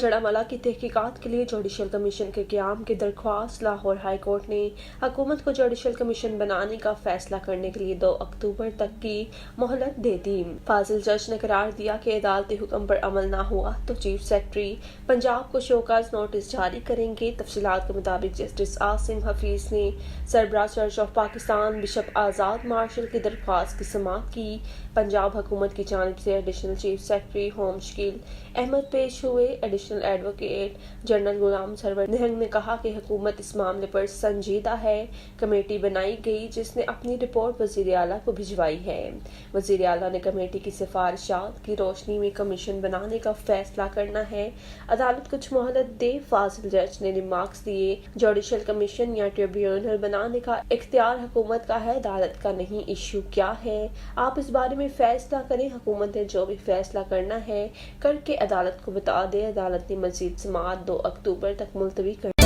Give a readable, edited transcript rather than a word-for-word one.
جڑاملا کی تحقیقات کے لیے جوڈیشل کمیشن کے قیام کی درخواست۔ لاہور ہائی کورٹ نے حکومت کو جوڈیشل کمیشن بنانے کا فیصلہ کرنے کے لیے 2 اکتوبر تک کی مہلت دے دی۔ فاضل جج نے قرار دیا کہ عدالتی حکم پر عمل نہ ہوا تو چیف سیکرٹری پنجاب کو شوکاز نوٹس جاری کریں گے۔ تفصیلات کے مطابق جسٹس عاصم حفیظ نے سربراہ church of Pakistan bishop Azad Marshall کی درخواست کی سماعت کی۔ پنجاب حکومت کی جانب سے additional chief secretary home Shakeel Ahmad پیش ہوئے۔ Additional advocate general Ghulam Sarwar نہنگ نے کہا کہ حکومت اس معاملے پر سنجیدہ ہے۔ کمیٹی بنائی گئی جس نے اپنی رپورٹ وزیر اعلیٰ کو بھجوائی ہے۔ وزیر اعلیٰ نے کمیٹی کی سفارشات کی روشنی میں کمیشن بنانے کا فیصلہ کرنا ہے۔ عدالت کچھ مہلت دے۔ فاضل جج نے ریمارکس دیے، جوڈیشل کمیشن یا ٹریبیونل بنانے کا اختیار حکومت کا ہے، عدالت کا نہیں۔ ایشو کیا ہے، آپ اس بارے میں فیصلہ کریں۔ حکومت نے جو بھی فیصلہ کرنا ہے کر کے عدالت کو بتا دے۔ عدالت نے مزید سماعت 2 اکتوبر تک ملتوی کر